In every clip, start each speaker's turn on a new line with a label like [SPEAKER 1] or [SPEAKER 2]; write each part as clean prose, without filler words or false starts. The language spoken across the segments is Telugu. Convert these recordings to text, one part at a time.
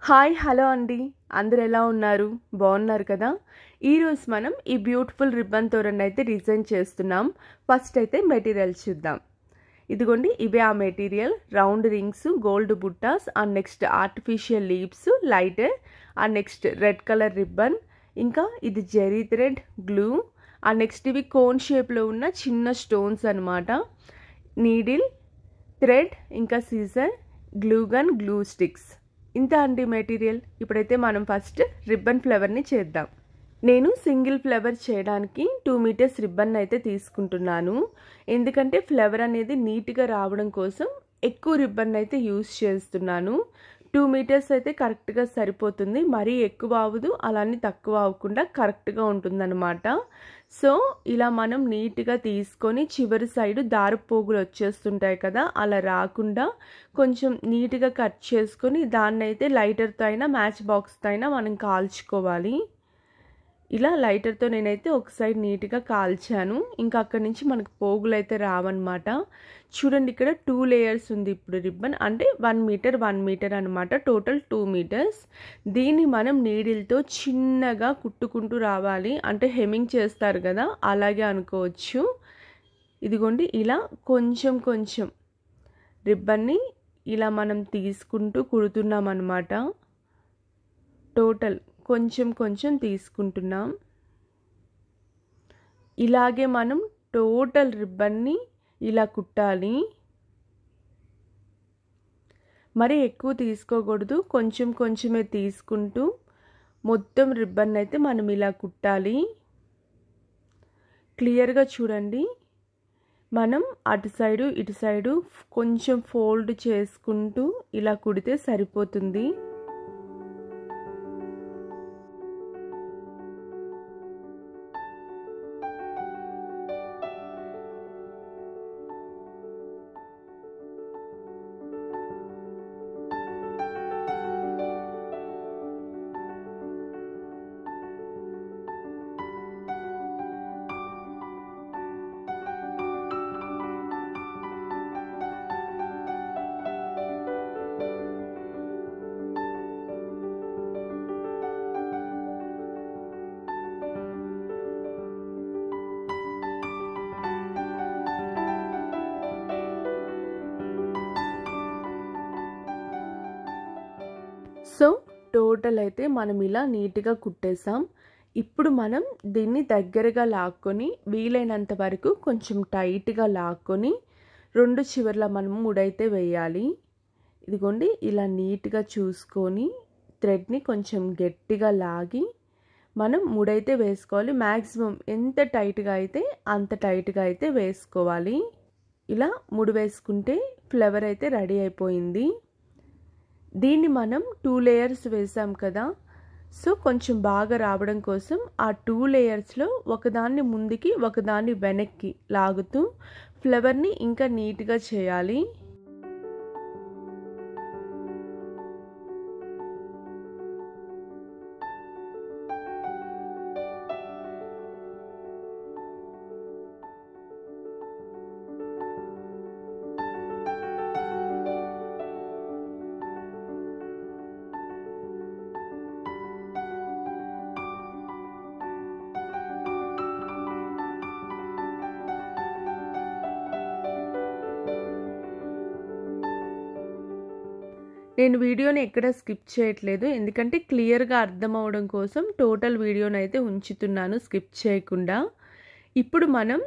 [SPEAKER 1] హాయ్ హలో అండి, అందరు ఎలా ఉన్నారు? బాగున్నారు కదా? ఈరోజు మనం ఈ బ్యూటిఫుల్ రిబ్బన్ తోరణ్ అయితే డిజైన్ చేస్తున్నాం. ఫస్ట్ అయితే మెటీరియల్ చూద్దాం. ఇదిగోండి, ఇవే ఆ మెటీరియల్. రౌండ్ రింగ్స్, గోల్డ్ బుట్టాస్, and next artificial leaves, lighter, and next red colour ribbon, ఇంకా ఇది zari thread, glue, and next ఇవి కోన్ షేప్లో ఉన్న చిన్న స్టోన్స్ అనమాట. నీడిల్, థ్రెడ్, ఇంకా scissor, glue gun, glue sticks. ఇంత అండి మెటీరియల్. ఇప్పుడైతే మనం ఫస్ట్ రిబ్బన్ ఫ్లవర్ని చేద్దాం. నేను సింగిల్ ఫ్లవర్ చేయడానికి 2 మీటర్స్ రిబ్బన్ అయితే తీసుకుంటున్నాను. ఎందుకంటే ఫ్లవర్ అనేది నీట్గా రావడం కోసం ఎక్కువ రిబ్బన్ అయితే యూస్ చేస్తున్నాను. 2 మీటర్స్ అయితే కరెక్ట్గా సరిపోతుంది. మరీ ఎక్కువ అవ్వదు, అలానే తక్కువ అవ్వకుండా కరెక్ట్గా ఉంటుందన్నమాట. సో ఇలా మనం నీట్గా తీసుకొని చివరి సైడు దారపు పోగులు వచ్చేస్తుంటాయి కదా, అలా రాకుండా కొంచెం నీట్గా కట్ చేసుకొని దాన్ని అయితే లైటర్తో అయినా మ్యాచ్ బాక్స్తో అయినా మనం కాల్చుకోవాలి. ఇలా లైటర్తో నేనైతే ఒక సైడ్ నీట్గా కాల్చాను. ఇంకా అక్కడి నుంచి మనకు పోగులు అయితే రావన్నమాట. చూడండి, ఇక్కడ 2 లేయర్స్ ఉంది ఇప్పుడు రిబ్బన్. అంటే 1 మీటర్ 1 మీటర్ అనమాట. Total 2 meters. దీన్ని మనం నీడిల్తో చిన్నగా కుట్టుకుంటూ రావాలి. అంటే హెమ్మింగ్ చేస్తారు కదా, అలాగే అనుకోవచ్చు. ఇదిగోండి, ఇలా కొంచెం కొంచెం రిబ్బన్ని ఇలా మనం తీసుకుంటూ కుడుతున్నాం అన్నమాట. టోటల్ కొంచెం కొంచెం తీసుకుంటున్నాం. ఇలాగే మనం టోటల్ రిబ్బన్ని ఇలా కుట్టాలి. మరి ఎక్కువ తీసుకోకూడదు, కొంచెం కొంచెమే తీసుకుంటూ మొత్తం రిబ్బన్ అయితే మనం ఇలా కుట్టాలి. క్లియర్గా చూడండి, మనం అటు సైడు ఇటు సైడు కొంచెం ఫోల్డ్ చేసుకుంటూ ఇలా కుడితే సరిపోతుంది. సో టోటల్ అయితే మనం ఇలా నీట్గా కుట్టేసాం. ఇప్పుడు మనం దీన్ని దగ్గరగా లాక్కొని వీలైనంత వరకు కొంచెం టైట్గా లాక్కొని 2 చివర్ల మనం ముడైతే వేయాలి. ఇదిగోండి, ఇలా నీట్గా చూసుకొని థ్రెడ్ని కొంచెం గట్టిగా లాగి మనం ముడైతే వేసుకోవాలి. మ్యాక్సిమం ఎంత టైట్గా అయితే అంత టైట్గా అయితే వేసుకోవాలి. ఇలా ముడి వేసుకుంటే ఫ్లవర్ అయితే రెడీ అయిపోయింది. దీన్ని మనం 2 లేయర్స్ వేసాం కదా, సో కొంచెం బాగా రావడం కోసం ఆ 2 లేయర్స్లో ఒకదాన్ని ముందుకి ఒకదాన్ని వెనక్కి లాగుతూ ఫ్లవర్ని ఇంకా నీట్గా చేయాలి. నేను వీడియోని ఎక్కడ స్కిప్ చేయట్లేదు, ఎందుకంటే క్లియర్గా అర్థం అవడం కోసం టోటల్ వీడియోని అయితే ఉంచుతున్నాను స్కిప్ చేయకుండా. ఇప్పుడు మనం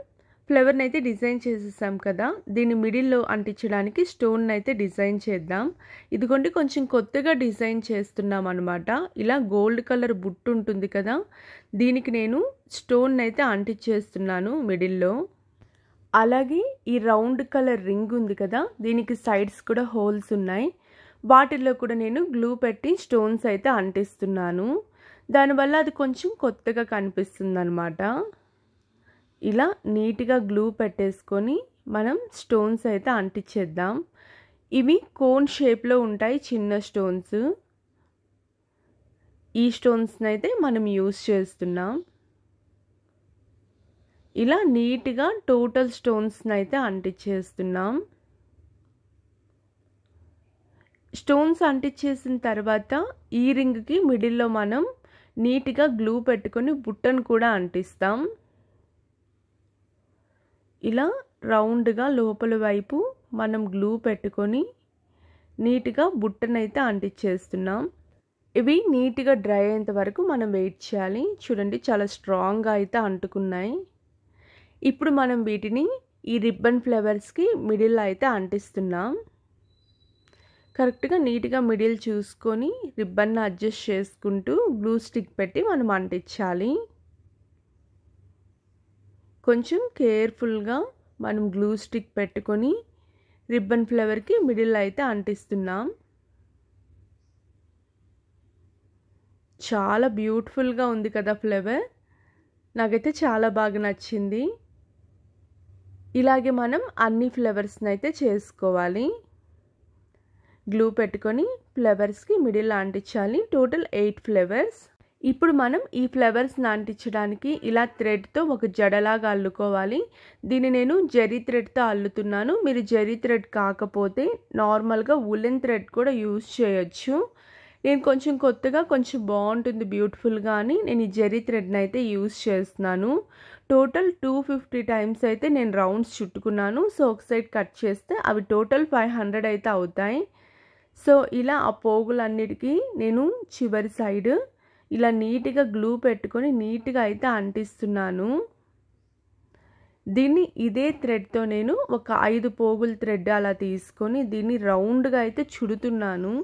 [SPEAKER 1] ఫ్లవర్ని అయితే డిజైన్ చేసేసాం కదా, దీన్ని మిడిల్లో అంటించడానికి స్టోన్ అయితే డిజైన్ చేద్దాం. ఇదిగోండి, కొంచెం కొత్తగా డిజైన్ చేస్తున్నాం అనమాట. ఇలా గోల్డ్ కలర్ బుట్టు ఉంటుంది కదా, దీనికి నేను స్టోన్ అయితే అంటించేస్తున్నాను మిడిల్లో. అలాగే ఈ రౌండ్ కలర్ రింగ్ ఉంది కదా, దీనికి సైడ్స్ కూడా హోల్స్ ఉన్నాయి. వాటిల్లో కూడా నేను గ్లూ పెట్టి స్టోన్స్ అయితే అంటిస్తున్నాను. దానివల్ల అది కొంచెం కొత్తగా కనిపిస్తుంది అనమాట. ఇలా నీట్గా గ్లూ పెట్టేసుకొని మనం స్టోన్స్ అయితే అంటించేద్దాం. ఇవి కోన్ షేప్లో ఉంటాయి, చిన్న స్టోన్స్. ఈ స్టోన్స్ని అయితే మనం యూస్ చేస్తున్నాం. ఇలా నీట్గా టోటల్ స్టోన్స్ని అయితే అంటించేస్తున్నాం. స్టోన్స్ అంటించేసిన తర్వాత ఈ రింగ్కి మిడిల్లో మనం నీట్గా గ్లూ పెట్టుకొని బుట్టను కూడా అంటిస్తాం. ఇలా రౌండ్గా లోపల వైపు మనం గ్లూ పెట్టుకొని నీట్గా బుట్టనైతే అంటించేస్తున్నాం. ఇవి నీట్గా డ్రై అయ్యేంత వరకు మనం వెయిట్ చేయాలి. చూడండి చాలా స్ట్రాంగ్గా అయితే అంటుకున్నాయి. ఇప్పుడు మనం వీటిని ఈ రిబ్బన్ ఫ్లవర్స్కి మిడిల్లో అయితే అంటిస్తున్నాం. కరెక్ట్గా నీట్గా మిడిల్ చూసుకొని రిబ్బన్ని అడ్జస్ట్ చేసుకుంటూ గ్లూ స్టిక్ పెట్టి మనం అంటించాలి. కొంచెం కేర్ఫుల్గా మనం గ్లూ స్టిక్ పెట్టుకొని రిబ్బన్ ఫ్లవర్కి మిడిల్ అయితే అంటిస్తున్నాం. చాలా బ్యూటిఫుల్గా ఉంది కదా ఫ్లవర్, నాకైతే చాలా బాగా నచ్చింది. ఇలాగే మనం అన్ని ఫ్లవర్స్ని అయితే చేసుకోవాలి. గ్లూ పెట్టుకొని ఫ్లవర్స్కి మిడిల్ అంటించాలి. Total 8 flowers. ఇప్పుడు మనం ఈ ఫ్లవర్స్ని అంటించడానికి ఇలా థ్రెడ్తో ఒక జడలాగా అల్లుకోవాలి. దీన్ని నేను జరీ థ్రెడ్తో అల్లుతున్నాను. మీరు జరీ థ్రెడ్ కాకపోతే నార్మల్గా ఉలెన్ థ్రెడ్ కూడా యూజ్ చేయొచ్చు. నేను కొంచెం కొత్తగా కొంచెం బాగుంటుంది బ్యూటిఫుల్గా అని నేను ఈ జరీ థ్రెడ్ని అయితే యూజ్ చేస్తున్నాను. టోటల్ 250 టైమ్స్ అయితే నేను రౌండ్స్ చుట్టుకున్నాను. సో ఒక సైడ్ కట్ చేస్తే అవి టోటల్ 500 అయితే అవుతాయి. సో ఇలా ఆ పోగులన్నిటికీ నేను చివరి సైడ్ ఇలా నీట్గా గ్లూ పెట్టుకొని నీట్గా అయితే అంటిస్తున్నాను. దీన్ని ఇదే థ్రెడ్తో నేను ఒక 5 పోగుల థ్రెడ్ అలా తీసుకొని దీన్ని రౌండ్గా అయితే చుడుతున్నాను.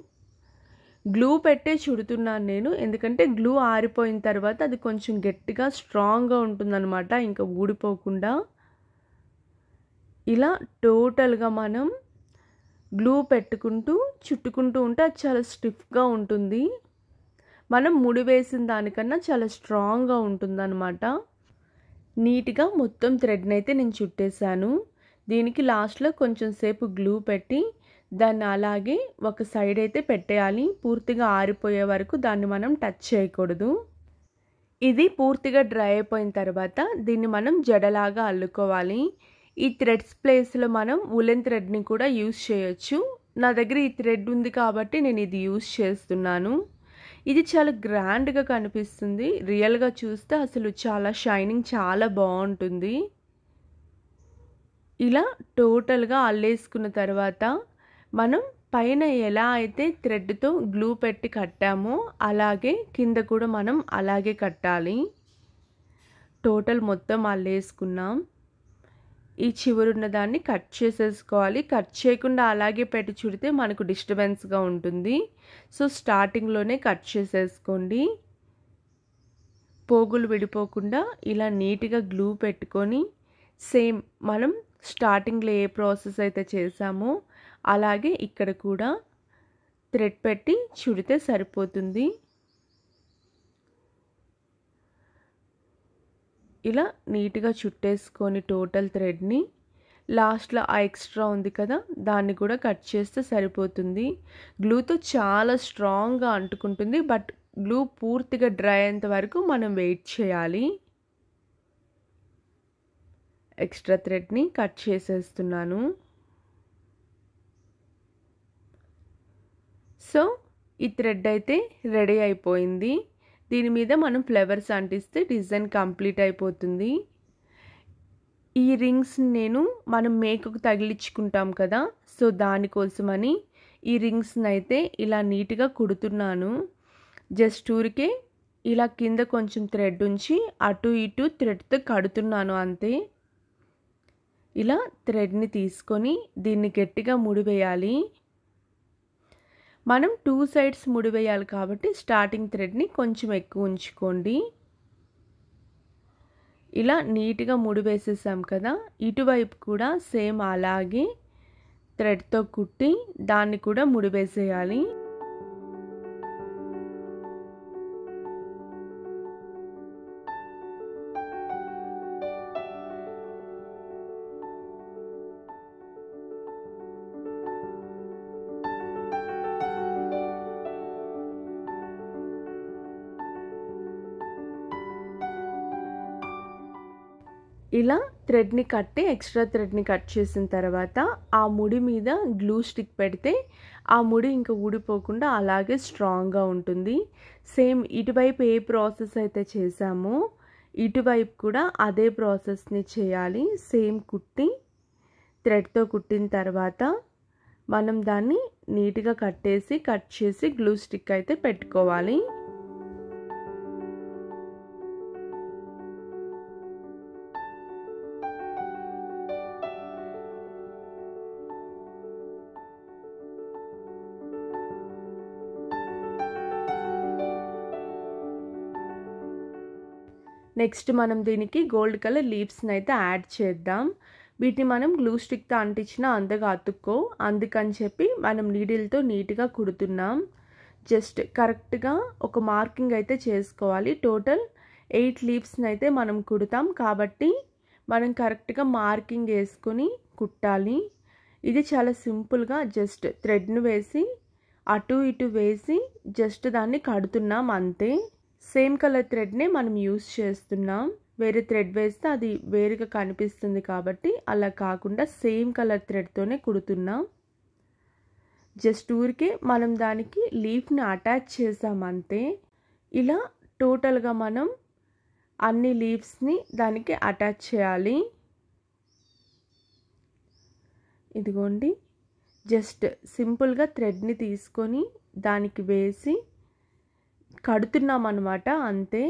[SPEAKER 1] గ్లూ పెట్టే చుడుతున్నాను నేను, ఎందుకంటే గ్లూ ఆరిపోయిన తర్వాత అది కొంచెం గట్టిగా స్ట్రాంగ్గా ఉంటుందన్నమాట, ఇంకా ఊడిపోకుండా. ఇలా టోటల్గా మనం గ్లూ పెట్టుకుంటూ చుట్టుకుంటూ ఉంటే అది చాలా స్టిఫ్గా ఉంటుంది. మనం ముడి వేసిన దానికన్నా చాలా స్ట్రాంగ్గా ఉంటుందన్నమాట. నీట్గా మొత్తం థ్రెడ్ని అయితే నేను చుట్టేసాను. దీనికి లాస్ట్లో కొంచెం సేపు గ్లూ పెట్టి దాన్ని అలాగే ఒక సైడ్ అయితే పెట్టేయాలి. పూర్తిగా ఆరిపోయే వరకు దాన్ని మనం టచ్ చేయకూడదు. ఇది పూర్తిగా డ్రై అయిపోయిన తర్వాత దీన్ని మనం జడలాగా అల్లుకోవాలి. ఈ థ్రెడ్స్ ప్లేస్లో మనం ఉలెన్ థ్రెడ్ని కూడా యూజ్ చేయొచ్చు. నా దగ్గర ఈ థ్రెడ్ ఉంది కాబట్టి నేను ఇది యూజ్ చేస్తున్నాను. ఇది చాలా గ్రాండ్గా కనిపిస్తుంది. రియల్గా చూస్తే అసలు చాలా షైనింగ్ చాలా బాగుంటుంది. ఇలా టోటల్గా అల్లేసుకున్న తర్వాత మనం పైన ఎలా అయితే థ్రెడ్తో గ్లూ పెట్టి కట్టామో అలాగే కింద కూడా మనం అలాగే కట్టాలి. టోటల్ మొత్తం అల్లేసుకున్నాం. ఈ చివరున్న దాన్ని కట్ చేసేసుకోవాలి. కట్ చేయకుండా అలాగే పెట్టి చుడితే మనకు డిస్టర్బెన్స్గా ఉంటుంది. సో స్టార్టింగ్లోనే కట్ చేసేసుకోండి. పోగులు విడిపోకుండా ఇలా నీట్గా గ్లూ పెట్టుకొని సేమ్ మనం స్టార్టింగ్లో ఏ ప్రాసెస్ అయితే చేసామో అలాగే ఇక్కడ కూడా థ్రెడ్ పెట్టి చుడితే సరిపోతుంది. ఇలా నీట్గా చుట్టేసుకొని టోటల్ థ్రెడ్ని లాస్ట్లో ఆ ఎక్స్ట్రా ఉంది కదా దాన్ని కూడా కట్ చేస్తే సరిపోతుంది. గ్లూతో చాలా స్ట్రాంగ్గా అంటుకుంటుంది. బట్ గ్లూ పూర్తిగా డ్రై అయ్యేంత వరకు మనం వెయిట్ చేయాలి. ఎక్స్ట్రా థ్రెడ్ని కట్ చేసేస్తున్నాను. సో ఈ థ్రెడ్ అయితే రెడీ అయిపోయింది. దీని మీద మనం ఫ్లవర్స్ అంటిస్తే డిజైన్ కంప్లీట్ అయిపోతుంది. ఈ రింగ్స్ నేను మనం మేకకు తగిలించుకుంటాం కదా, సో దానికోసమని ఈ రింగ్స్ని అయితే ఇలా నీట్గా కుడుతున్నాను. జస్ట్ ఊరికే ఇలా కింద కొంచెం థ్రెడ్ ఉంచి అటు ఇటు థ్రెడ్తో కడుతున్నాను అంతే. ఇలా థ్రెడ్ని తీసుకొని దీన్ని గట్టిగా ముడివేయాలి. మనం 2 సైడ్స్ ముడివేయాలి కాబట్టి స్టార్టింగ్ థ్రెడ్ని కొంచెం ఎక్కువ ఉంచుకోండి. ఇలా నీట్గా ముడివేసేసాం కదా, ఇటువైపు కూడా సేమ్ అలాగే థ్రెడ్తో కుట్టి దాన్ని కూడా ముడివేసేయాలి. ఇలా థ్రెడ్ని కట్టి ఎక్స్ట్రా థ్రెడ్ని కట్ చేసిన తర్వాత ఆ ముడి మీద గ్లూ స్టిక్ పెడితే ఆ ముడి ఇంకా ఊడిపోకుండా అలాగే స్ట్రాంగ్గా ఉంటుంది. సేమ్ ఇటువైపు ఏ ప్రాసెస్ అయితే చేసామో ఇటువైపు కూడా అదే ప్రాసెస్ని చేయాలి. సేమ్ కుట్టి థ్రెడ్తో కుట్టిన తర్వాత మనం దాన్ని నీట్గా కట్ చేసి గ్లూ స్టిక్ అయితే పెట్టుకోవాలి. నెక్స్ట్ మనం దీనికి గోల్డ్ కలర్ లీవ్స్ని అయితే యాడ్ చేద్దాం. వీటిని మనం గ్లూ స్టిక్తో అంటించినా అంతగా అతుక్కో, అందుకని చెప్పి మనం నీడిల్తో నీట్గా కుడుతున్నాం. జస్ట్ కరెక్ట్గా ఒక మార్కింగ్ అయితే చేసుకోవాలి. టోటల్ 8 లీవ్స్ని అయితే మనం కుడతాం కాబట్టి మనం కరెక్ట్గా మార్కింగ్ వేసుకొని కుట్టాలి. ఇది చాలా సింపుల్గా జస్ట్ థ్రెడ్ను వేసి అటు ఇటు వేసి జస్ట్ దాన్ని కడుతున్నాం అంతే. సేమ్ కలర్ థ్రెడ్నే మనం యూస్ చేస్తున్నాం. వేరే థ్రెడ్ వేస్తే అది వేరుగా కనిపిస్తుంది కాబట్టి అలా కాకుండా సేమ్ కలర్ థ్రెడ్తోనే కుడుతున్నాం. జస్ట్ ఊరికే మనం దానికి లీఫ్ని అటాచ్ చేసాం అంతే. ఇలా టోటల్గా మనం అన్ని లీవ్స్ని దానికి అటాచ్ చేయాలి. ఇదిగోండి జస్ట్ సింపుల్గా థ్రెడ్ని తీసుకొని దానికి వేసి కడుతున్నాం అన్నమాట అంతే.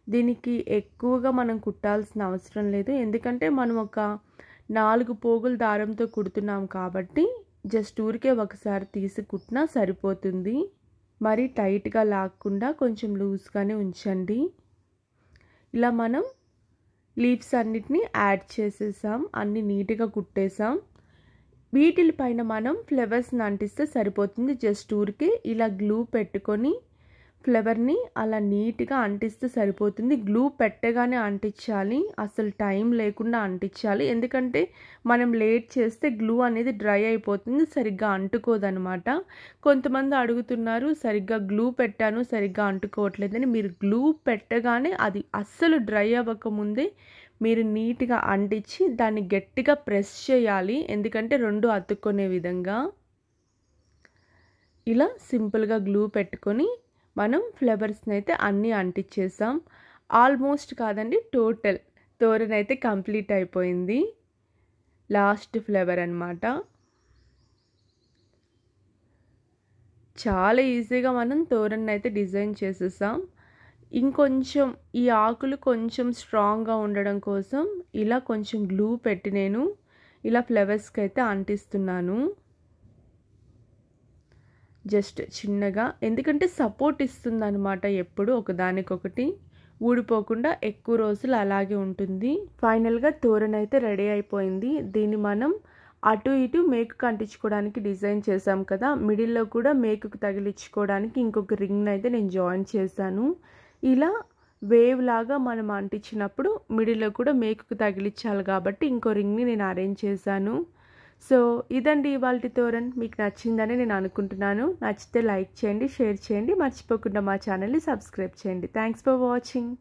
[SPEAKER 1] దీనికి ఎక్కువగా మనం కుట్టాల్సిన అవసరం లేదు, ఎందుకంటే మనం ఒక 4 పోగుల దారంతో కుడుతున్నాం కాబట్టి జస్ట్ ఊరికే ఒకసారి తీసి కుట్టినా సరిపోతుంది. మరి టైట్గా లాక్కుండా కొంచెం లూజ్గానే ఉంచండి. ఇలా మనం లీవ్స్ అన్నిటిని యాడ్ చేసేసాం, అన్ని నీట్గా కుట్టేసాం. వీటిపైన మనం ఫ్లవర్స్ని అంటిస్తే సరిపోతుంది. జస్ట్ ఊరికే ఇలా గ్లూ పెట్టుకొని ఫ్లవర్ని అలా నీట్గా అంటిస్తే సరిపోతుంది. గ్లూ పెట్టగానే అంటించాలి, అసలు టైం లేకుండా అంటించాలి. ఎందుకంటే మనం లేట్ చేస్తే గ్లూ అనేది డ్రై అయిపోతుంది, సరిగ్గా అంటుకోదనమాట. కొంతమంది అడుగుతున్నారు సరిగ్గా గ్లూ పెట్టాను సరిగ్గా అంటుకోవట్లేదని. మీరు గ్లూ పెట్టగానే అది అస్సలు డ్రై అవ్వకముందే మీరు నీట్గా అంటించి దాన్ని గట్టిగా ప్రెస్ చేయాలి, ఎందుకంటే రెండు అతుక్కునే విధంగా. ఇలా సింపుల్గా గ్లూ పెట్టుకొని మనం ఫ్లవర్స్ని అయితే అన్నీ అంటించేసాం. ఆల్మోస్ట్ కాదండి, టోటల్ తోరణ అయితే కంప్లీట్ అయిపోయింది. లాస్ట్ ఫ్లవర్ అన్నమాట. చాలా ఈజీగా మనం తోరణ అయితే డిజైన్ చేసేసాం. ఇంకొంచెం ఈ ఆకులు కొంచెం స్ట్రాంగ్గా ఉండడం కోసం ఇలా కొంచెం గ్లూ పెట్టి నేను ఇలా ఫ్లవర్స్కి అయితే అంటిస్తున్నాను. జస్ట్ చిన్నగా, ఎందుకంటే సపోర్ట్ ఇస్తుంది అనమాట, ఎప్పుడు ఒకదానికొకటి ఊడిపోకుండా ఎక్కువ రోజులు అలాగే ఉంటుంది. ఫైనల్గా తోరణ అయితే రెడీ అయిపోయింది. దీన్ని మనం అటు ఇటు మేకుకు అంటించుకోవడానికి డిజైన్ చేసాం కదా, మిడిల్లో కూడా మేకుకు తగిలించుకోవడానికి ఇంకొక రింగ్ని అయితే నేను జాయిన్ చేశాను. ఇలా వేవ్ లాగా మనం అంటించినప్పుడు మిడిల్లో కూడా మేకుకు తగిలించాలి కాబట్టి ఇంకో రింగ్ని నేను అరేంజ్ చేశాను. సో ఇదండి ఇవాల్టి తోరణ. మీకు నచ్చిందని నేను అనుకుంటున్నాను. నచ్చితే లైక్ చేయండి, షేర్ చేయండి, మర్చిపోకుండా మా ఛానల్ని సబ్స్క్రైబ్ చేయండి. Thanks for watching.